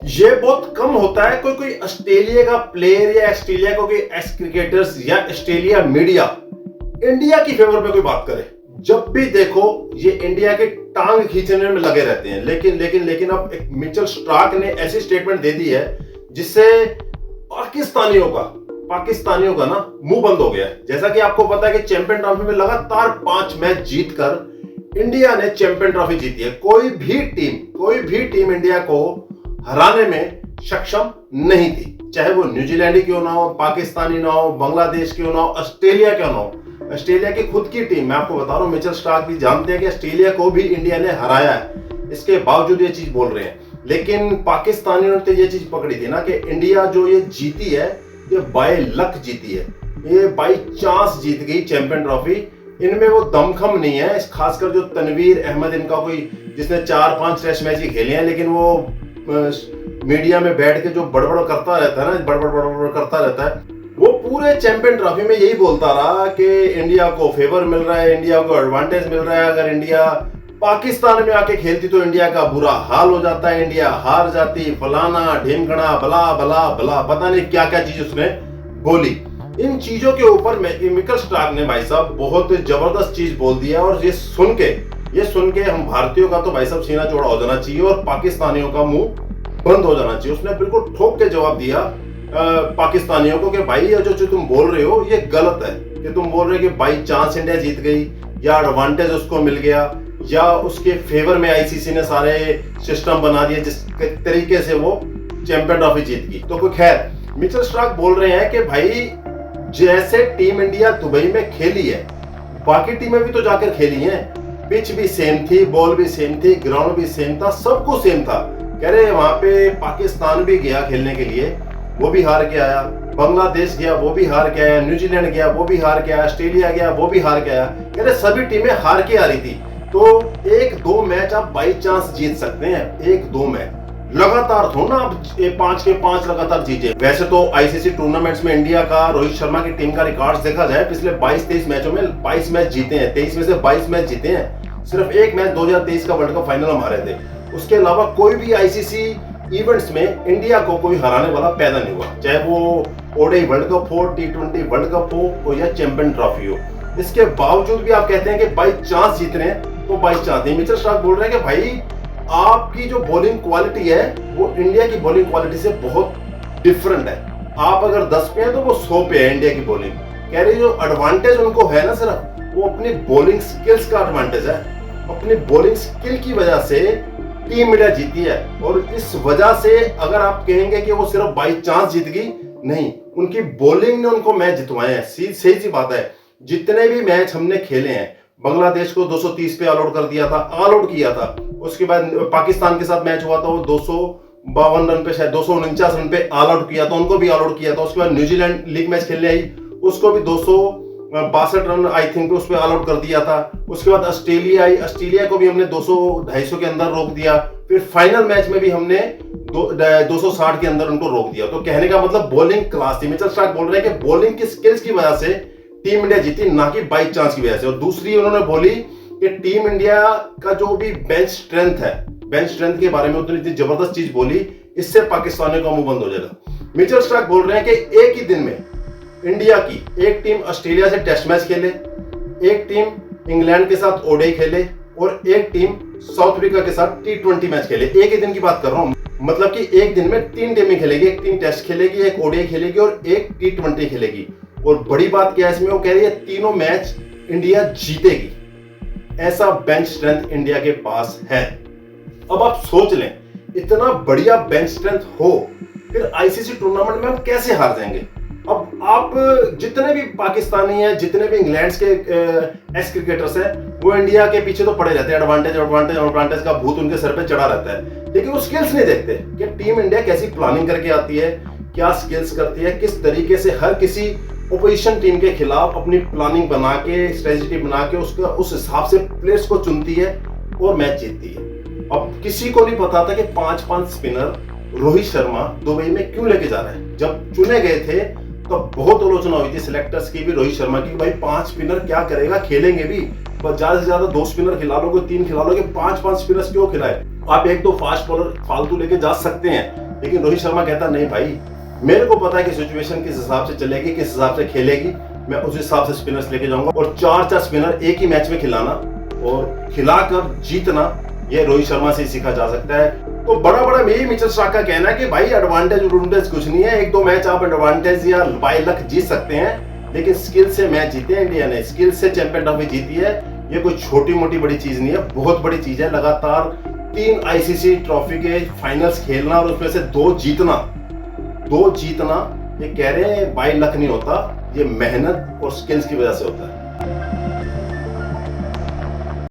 ये बहुत कम होता है कोई कोई ऑस्ट्रेलिया का प्लेयर या ऑस्ट्रेलिया को कोई एक्स क्रिकेटर्स या ऑस्ट्रेलिया मीडिया इंडिया की फेवर में कोई बात करे। जब भी देखो ये इंडिया के टांग खींचने में लगे रहते हैं। लेकिन अब एक मिचेल स्टार्क ने ऐसी स्टेटमेंट दे दी है जिससे पाकिस्तानियों का ना मुंह बंद हो गया है। जैसा कि आपको पता है कि चैंपियन ट्रॉफी में लगातार 5 मैच जीतकर इंडिया ने चैंपियन ट्रॉफी जीती है। कोई भी टीम इंडिया को हराने में सक्षम नहीं थी, चाहे वो न्यूजीलैंड क्यों ना हो, पाकिस्तानी ना हो, बांग्लादेश क्यों ना हो, ऑस्ट्रेलिया क्यों ना हो। ऑस्ट्रेलिया की खुद की टीम, मैं आपको बता रहा हूं, मिचेल स्टार्क भी जानते हैं कि ऑस्ट्रेलिया को भी इंडिया ने हराया है। इसके बावजूद ये चीज बोल रहे हैं। लेकिन पाकिस्तानियों ने तो ये चीज पकड़ी थी ना कि इंडिया जो ये जीती है ये बाय लक जीती है, ये बाय चांस जीत गई चैंपियन ट्रॉफी। इनमें वो दमखम नहीं है, खासकर जो तनवीर अहमद, इनका कोई जिसने 4-5 टेस्ट मैच ही खेले हैं, लेकिन वो मीडिया में बैठ के जो बड़बड़ करता रहता है ना, बड़बड़ करता रहता है, वो पूरे चैंपियन ट्रॉफी में यही बोलता रहा कि इंडिया को फेवर मिल रहा है, इंडिया को एडवांटेज मिल रहा है। अगर इंडिया पाकिस्तान में आके खेलती तो इंडिया का बुरा हाल हो जाता है, इंडिया हार जाती, फलाना ढीमगढ़ा भला भला भला, पता नहीं क्या क्या चीज उसने बोली। इन चीजों के ऊपर मिचेल स्टार्क ने भाई साहब बहुत जबरदस्त चीज बोल दिया। और ये सुन के हम भारतीयों का तो भाई साहब सीना चौड़ा हो जाना चाहिए और पाकिस्तानियों का मुंह बंद हो जाना चाहिए। उसने बिल्कुल ठोक के जवाब दिया पाकिस्तानियों को कि भाई ये जो तुम बोल रहे हो ये गलत है, कि तुम बोल रहे हो कि बाई चांस इंडिया जीत गई या एडवांटेज उसको मिल गया या उसके फेवर में आईसीसी ने सारे सिस्टम बना दिए जिस तरीके से वो चैंपियन ट्रॉफी जीत गई। तो कोई खैर, मिचेल स्टार्क बोल रहे हैं कि भाई जैसे टीम इंडिया दुबई में खेली है, बाकी टीमें भी तो जाकर खेली हैं, पिच भी सेम थी, बॉल भी सेम थी, ग्राउंड भी सेम था, सब कुछ सेम था। कह रहे वहां पे पाकिस्तान भी गया खेलने के लिए, वो भी हार के आया, बांग्लादेश गया वो भी हार के आया, न्यूजीलैंड गया वो भी हार के आया, ऑस्ट्रेलिया गया वो भी हार के आया। कह रहे सभी टीमें हार के आ रही थी। तो 1-2 मैच आप बाई चांस जीत सकते हैं, 1-2 मैच लगातार थो ना आप 5 के 5 लगातार जीते। वैसे तो आईसीसी टूर्नामेंट्स में इंडिया का, रोहित शर्मा की टीम का रिकॉर्ड देखा जाए, पिछले 22-23 मैचों में 22 मैच जीते हैं, 23 में से 22 मैच जीते हैं। सिर्फ एक मैच 2023 का वर्ल्ड कप फाइनल हम हारे थे। उसके अलावा कोई भी आईसीसी इवेंट्स में इंडिया को कोई हराने वाला पैदा नहीं हुआ, चाहे वो ओडीआई वर्ल्ड कप हो, T20 वर्ल्ड कप हो या चैंपियन ट्रॉफी हो। इसके बावजूद भी आप कहते हैं कि बाई चांस जीत रहे हैं, तो बाई चांस नहीं। मिचेल स्टार्क बोल रहे हैं कि भाई आपकी जो बॉलिंग क्वालिटी है वो इंडिया की बॉलिंग क्वालिटी से बहुत डिफरेंट है। आप अगर 10 पे हैं तो वो 100 पे है इंडिया की बॉलिंग। कह रही जो एडवांटेज उनको है ना, सिर्फ वो अपनी बॉलिंग स्किल्स का एडवांटेज है। अपनी बॉलिंग स्किल की वजह से टीम इंडिया जीती है। और इस वजह से अगर आप कहेंगे कि वो सिर्फ बाई चांस जीत गई, नहीं, उनकी बॉलिंग ने उनको मैच जितवाए हैं। सही सी बात है। जितने भी मैच हमने खेले हैं, बांग्लादेश को 230 पे ऑल आउट कर दिया था, ऑल आउट किया था। उसके बाद पाकिस्तान के साथ मैच हुआ था, वो 252 रन पे, शायद 249 रन पे ऑल आउट किया था, उनको भी ऑल आउट किया था। उसके बाद न्यूजीलैंड लीग मैच खेलने आई, उसको भी 262 रन आई थिंक उस पर ऑल आउट कर दिया था। उसके बाद ऑस्ट्रेलिया आई, ऑस्ट्रेलिया को भी हमने 200-250 के अंदर रोक दिया। फिर फाइनल मैच में भी हमने 260 के अंदर उनको रोक दिया। तो कहने का मतलब बॉलिंग क्लास थी। मिचेल स्टार्क बोल रहे हैं कि बॉलिंग की स्किल्स की वजह से टीम इंडिया जीती, ना कि बाई चांस की वजह से। और दूसरी उन्होंने बोली कि टीम इंडिया का जो भी बेंच स्ट्रेंथ है, बेंच स्ट्रेंथ के बारे में उतनी जबरदस्त चीज बोली, इससे पाकिस्तानियों का मुंह बंद हो जाएगा। मिचेल स्टार्क बोल रहे हैं कि एक ही दिन में इंडिया की एक टीम ऑस्ट्रेलिया से टेस्ट मैच खेले, एक टीम इंग्लैंड के साथ ओडीआई खेले और एक टीम साउथ अफ्रीका के साथ T20 मैच खेले। एक ही दिन की बात कर रहा हूं, मतलब कि एक दिन में 3 टीमें खेलेगी, एक टीम टेस्ट खेलेगी, एक ओडीआई खेलेगी और एक T20 खेलेगी। और बड़ी बात क्या है इसमें, वो कह रही है तीनों मैच इंडिया जीतेगी। ऐसा बेंच स्ट्रेंथ इंडिया के पास है। अब आप सोच लें, इतना बढ़िया बेंच स्ट्रेंथ हो, फिर आईसीसी टूर्नामेंट में हम कैसे हार जाएंगे। अब आप जितने भी पाकिस्तानी हैं, जितने भी इंग्लैंड के एक्स क्रिकेटर्स हैं, वो इंडिया के पीछे तो पड़े रहते हैं। एडवांटेज का भूत उनके सर पे चढ़ा रहता है, लेकिन वो स्किल्स नहीं देखते कि टीम इंडिया कैसी प्लानिंग करके आती है, क्या स्किल्स करती है, किस तरीके से हर किसी ओपोजिशन टीम के खिलाफ अपनी प्लानिंग बना के, स्ट्रेटजी बना के उसका उस हिसाब से प्लेयर्स को चुनती है और मैच जीतती है। अब किसी को नहीं पता था कि 5-5 स्पिनर रोहित शर्मा दुबई में क्यों लेके जा रहे हैं। जब चुने गए थे तो बहुत आलोचना हुई थी सिलेक्टर्स की भी, रोहित शर्मा की, भाई 5 स्पिनर क्या करेगा, खेलेंगे भी, ज्यादा से ज्यादा 2 स्पिनर खिला लोगे, 3 खिला लोगे, 5-5 स्पिनर्स क्यों खिलाए। आप 1-2 फास्ट बॉलर फालतू लेके जा सकते हैं, लेकिन रोहित शर्मा कहता नहीं भाई, मेरे को पता है कि सिचुएशन किस हिसाब से चलेगी, किस हिसाब से खेलेगी, मैं उस हिसाब से स्पिनर्स लेके जाऊंगा और 4 स्पिनर एक ही मैच में खिलाना और खिलाकर जीतना, ये रोहित शर्मा से सीखा जा सकता है। तो बड़ा यही मिचेल स्टार्क का कहना है कि भाई एडवांटेज कुछ नहीं है, 1-2 मैच आप एडवांटेज या बाय लक जीत सकते हैं, लेकिन स्किल से मैच जीते हैं इंडिया ने, स्किल से चैंपियन ट्रॉफी जीती है। ये कोई छोटी मोटी बड़ी चीज नहीं है, बहुत बड़ी चीज है। लगातार 3 आईसीसी ट्रॉफी के फाइनल्स खेलना और उसमें से 2 जीतना, ये कह रहे हैं बाय लक नहीं होता, ये मेहनत और स्किल्स की वजह से होता है।